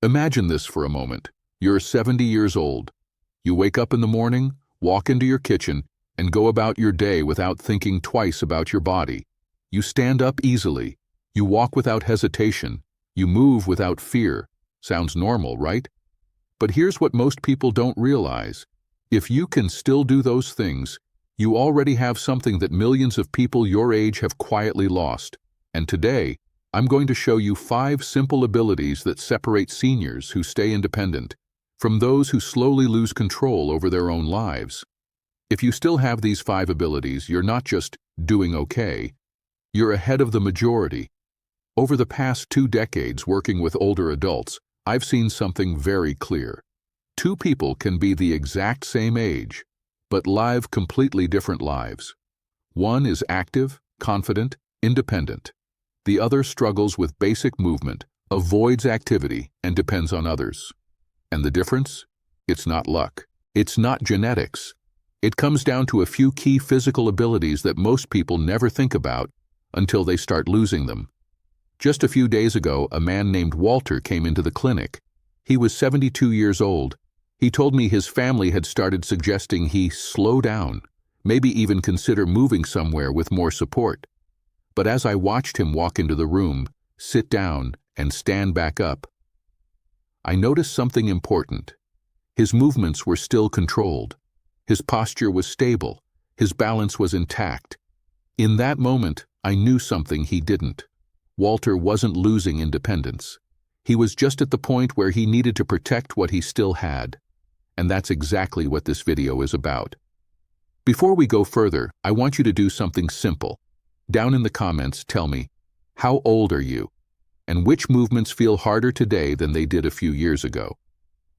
Imagine this for a moment. You're 70 years old. You wake up in the morning, walk into your kitchen, and go about your day without thinking twice about your body. You stand up easily. You walk without hesitation. You move without fear. Sounds normal, right? But here's what most people don't realize. If you can still do those things, you already have something that millions of people your age have quietly lost. And today, I'm going to show you 5 simple abilities that separate seniors who stay independent from those who slowly lose control over their own lives. If you still have these 5 abilities, you're not just doing okay, you're ahead of the majority. Over the past 2 decades working with older adults, I've seen something very clear. 2 people can be the exact same age, but live completely different lives. One is active, confident, independent. The other struggles with basic movement, avoids activity, and depends on others. And the difference? It's not luck. It's not genetics. It comes down to a few key physical abilities that most people never think about until they start losing them. Just a few days ago, a man named Walter came into the clinic. He was 72 years old. He told me his family had started suggesting he slow down, maybe even consider moving somewhere with more support. But as I watched him walk into the room, sit down, and stand back up, I noticed something important. His movements were still controlled. His posture was stable. His balance was intact. In that moment, I knew something he didn't. Walter wasn't losing independence. He was just at the point where he needed to protect what he still had. And that's exactly what this video is about. Before we go further, I want you to do something simple. Down in the comments, tell me, how old are you? And which movements feel harder today than they did a few years ago?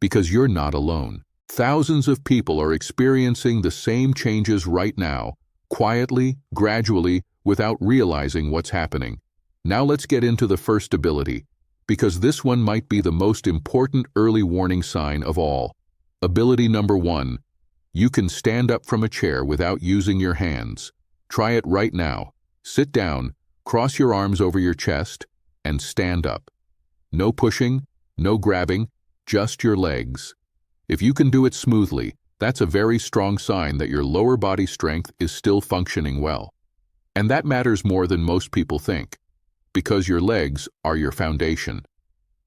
Because you're not alone. Thousands of people are experiencing the same changes right now, quietly, gradually, without realizing what's happening. Now let's get into the first ability, because this one might be the most important early warning sign of all. Ability number 1. You can stand up from a chair without using your hands. Try it right now. Sit down, cross your arms over your chest, and stand up. No pushing, no grabbing, just your legs. If you can do it smoothly, that's a very strong sign that your lower body strength is still functioning well. And that matters more than most people think, because your legs are your foundation.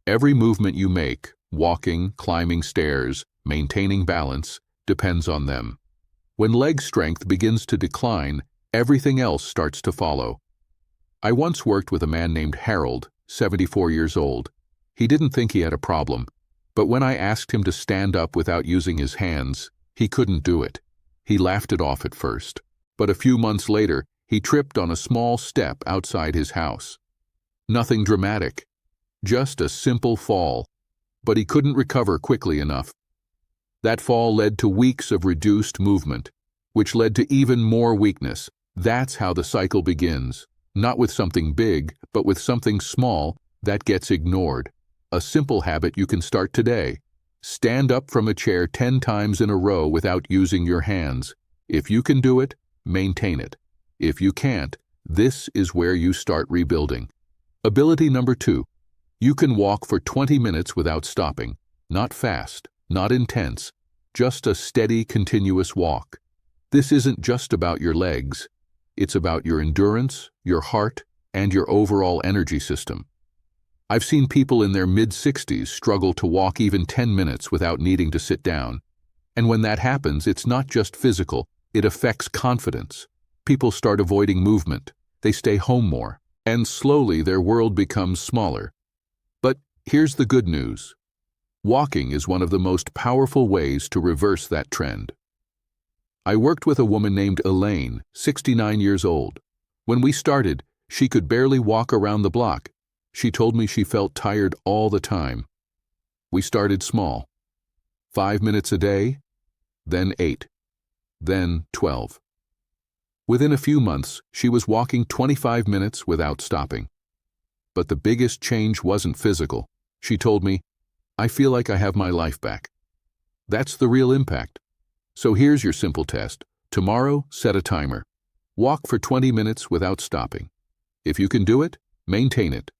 Every movement you make, walking, climbing stairs, maintaining balance, depends on them. When leg strength begins to decline, everything else starts to follow. I once worked with a man named Harold, 74 years old. He didn't think he had a problem, but when I asked him to stand up without using his hands, he couldn't do it. He laughed it off at first, but a few months later, he tripped on a small step outside his house. Nothing dramatic, just a simple fall, but he couldn't recover quickly enough. That fall led to weeks of reduced movement, which led to even more weakness. That's how the cycle begins, not with something big, but with something small that gets ignored. A simple habit you can start today. Stand up from a chair 10 times in a row without using your hands. If you can do it, maintain it. If you can't, this is where you start rebuilding. Ability number 2. You can walk for 20 minutes without stopping. Not fast, not intense, just a steady, continuous walk. This isn't just about your legs. It's about your endurance, your heart, and your overall energy system. I've seen people in their mid-60s struggle to walk even 10 minutes without needing to sit down. And when that happens, it's not just physical, it affects confidence. People start avoiding movement, they stay home more, and slowly their world becomes smaller. But here's the good news. Walking is one of the most powerful ways to reverse that trend. I worked with a woman named Elaine, 69 years old. When we started, she could barely walk around the block. She told me she felt tired all the time. We started small. 5 minutes a day, then 8, then 12. Within a few months, she was walking 25 minutes without stopping. But the biggest change wasn't physical. She told me, "I feel like I have my life back." That's the real impact. So here's your simple test. Tomorrow, set a timer. Walk for 20 minutes without stopping. If you can do it, maintain it.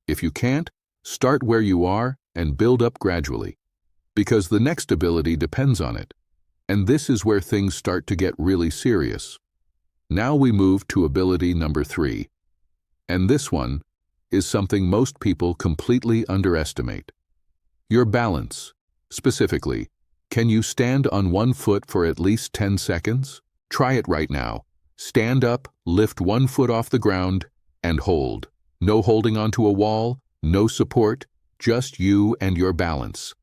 If you can't, start where you are and build up gradually, because the next ability depends on it. And this is where things start to get really serious. Now we move to ability number 3. And this one is something most people completely underestimate. Your balance. Specifically, can you stand on one foot for at least 10 seconds? Try it right now. Stand up, lift one foot off the ground, and hold. No holding onto a wall, no support, just you and your balance.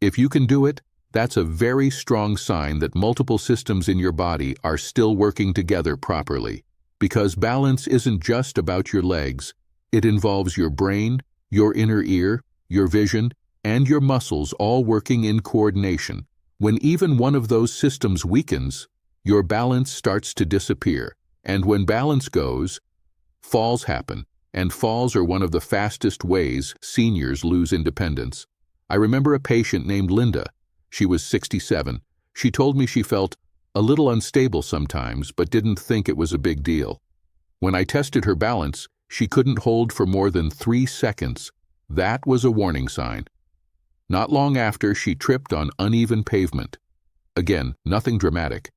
If you can do it, that's a very strong sign that multiple systems in your body are still working together properly. Because balance isn't just about your legs. It involves your brain, your inner ear, your vision, and your muscles all working in coordination. When even one of those systems weakens, your balance starts to disappear. And when balance goes, falls happen. And falls are one of the fastest ways seniors lose independence. I remember a patient named Linda. She was 67. She told me she felt a little unstable sometimes, but didn't think it was a big deal. When I tested her balance, she couldn't hold for more than 3 seconds. That was a warning sign. Not long after, she tripped on uneven pavement. Again, nothing dramatic,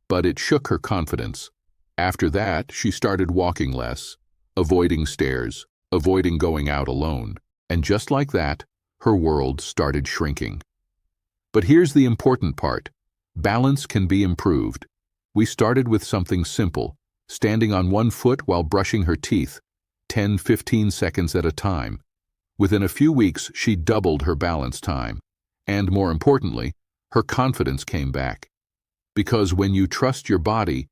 but it shook her confidence. After that, she started walking less, avoiding stairs, avoiding going out alone. And just like that, her world started shrinking. But here's the important part. Balance can be improved. We started with something simple, standing on one foot while brushing her teeth, 10-15 seconds at a time. Within a few weeks, she doubled her balance time. And more importantly, her confidence came back. Because when you trust your body,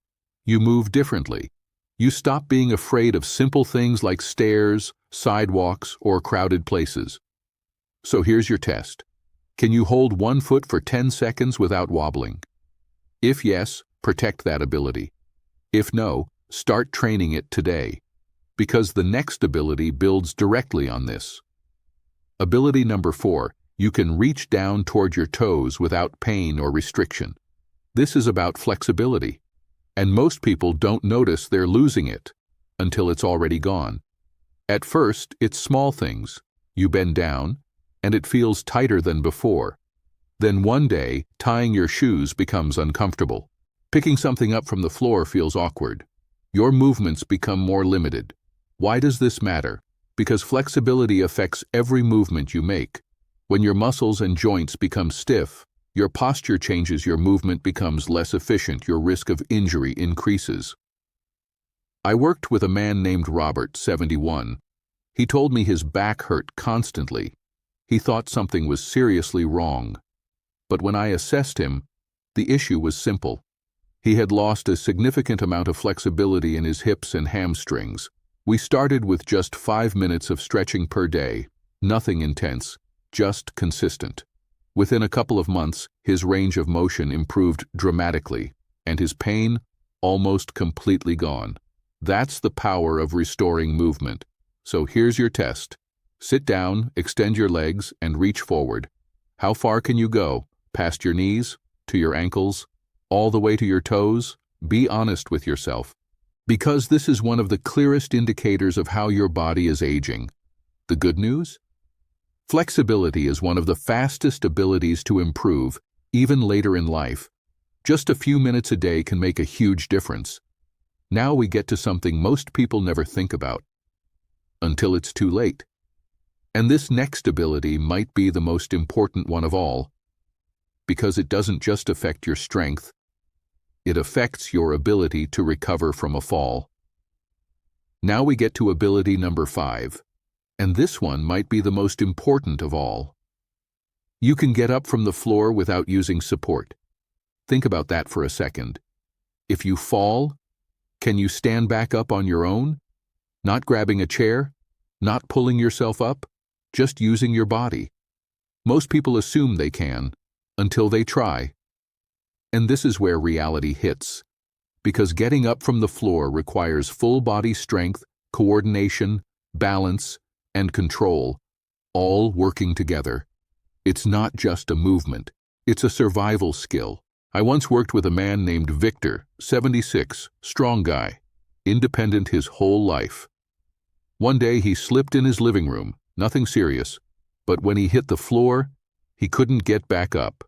you move differently. You stop being afraid of simple things like stairs, sidewalks, or crowded places. So here's your test. Can you hold one foot for 10 seconds without wobbling? If yes, protect that ability. If no, start training it today. Because the next ability builds directly on this. Ability number 4, you can reach down toward your toes without pain or restriction. This is about flexibility. And most people don't notice they're losing it until it's already gone. At first, it's small things. You bend down, and it feels tighter than before. Then one day, tying your shoes becomes uncomfortable. Picking something up from the floor feels awkward. Your movements become more limited. Why does this matter? Because flexibility affects every movement you make. When your muscles and joints become stiff, your posture changes, your movement becomes less efficient, your risk of injury increases. I worked with a man named Robert, 71. He told me his back hurt constantly. He thought something was seriously wrong. But when I assessed him, the issue was simple. He had lost a significant amount of flexibility in his hips and hamstrings. We started with just 5 minutes of stretching per day, nothing intense, just consistent. Within a couple of months, his range of motion improved dramatically, and his pain almost completely gone. That's the power of restoring movement. So here's your test. Sit down, extend your legs, and reach forward. How far can you go? Past your knees? To your ankles? All the way to your toes? Be honest with yourself. Because this is one of the clearest indicators of how your body is aging. The good news? Flexibility is one of the fastest abilities to improve, even later in life. Just a few minutes a day can make a huge difference. Now we get to something most people never think about, until it's too late. And this next ability might be the most important one of all, because it doesn't just affect your strength, it affects your ability to recover from a fall. Now we get to ability number 5, and this one might be the most important of all. You can get up from the floor without using support. Think about that for a second. If you fall, can you stand back up on your own? Not grabbing a chair? Not pulling yourself up? Just using your body. Most people assume they can, until they try. And this is where reality hits. Because getting up from the floor requires full body strength, coordination, balance, and control, all working together. It's not just a movement, it's a survival skill. I once worked with a man named Victor, 76, strong guy, independent his whole life. One day he slipped in his living room, nothing serious, But when he hit the floor, he couldn't get back up.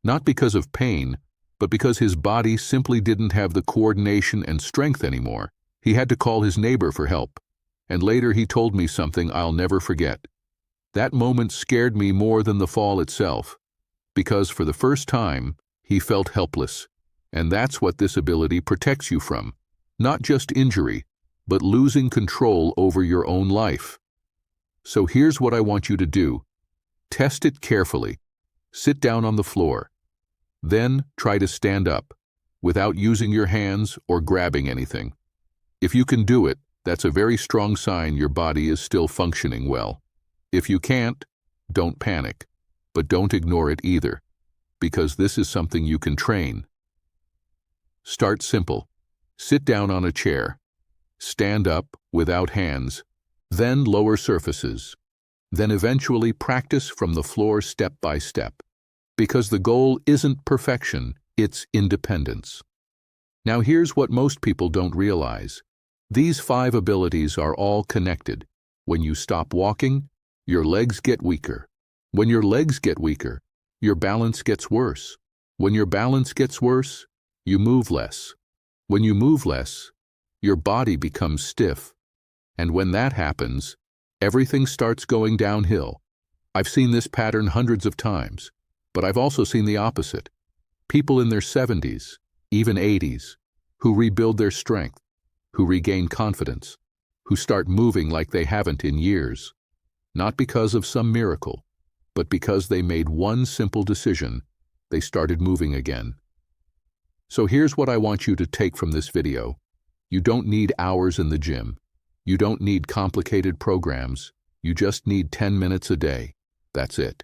Not because of pain, but because his body simply didn't have the coordination and strength anymore. He had to call his neighbor for help. And later he told me something I'll never forget. That moment scared me more than the fall itself, because for the first time, he felt helpless. And that's what this ability protects you from. Not just injury, but losing control over your own life. So here's what I want you to do. Test it carefully. Sit down on the floor. Then try to stand up, without using your hands or grabbing anything. If you can do it, that's a very strong sign your body is still functioning well. If you can't, don't panic, but don't ignore it either, because this is something you can train. Start simple. Sit down on a chair. Stand up without hands, then lower surfaces. Then eventually practice from the floor step by step. Because the goal isn't perfection, it's independence. Now here's what most people don't realize. These 5 abilities are all connected. When you stop walking, your legs get weaker. When your legs get weaker, your balance gets worse. When your balance gets worse, you move less. When you move less, your body becomes stiff. And when that happens, everything starts going downhill. I've seen this pattern hundreds of times, but I've also seen the opposite. People in their 70s, even 80s, who rebuild their strength, who regain confidence, who start moving like they haven't in years. Not because of some miracle, but because they made one simple decision. They started moving again. So here's what I want you to take from this video. You don't need hours in the gym. You don't need complicated programs. You just need 10 minutes a day. That's it.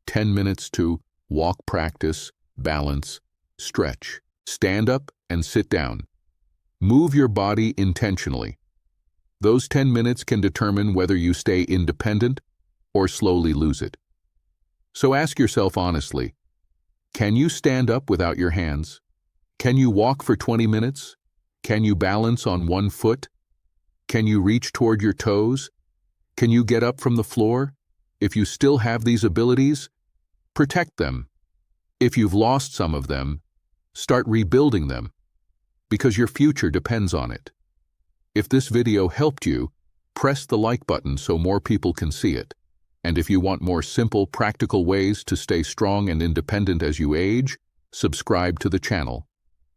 10 minutes to walk, practice, balance, stretch, stand up and sit down. Move your body intentionally. Those 10 minutes can determine whether you stay independent or slowly lose it. So ask yourself honestly, can you stand up without your hands? Can you walk for 20 minutes? Can you balance on one foot? Can you reach toward your toes? Can you get up from the floor? If you still have these abilities, protect them. If you've lost some of them, start rebuilding them, because your future depends on it. If this video helped you, press the like button so more people can see it. And if you want more simple, practical ways to stay strong and independent as you age, subscribe to the channel.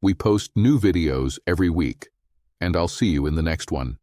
We post new videos every week, and I'll see you in the next one.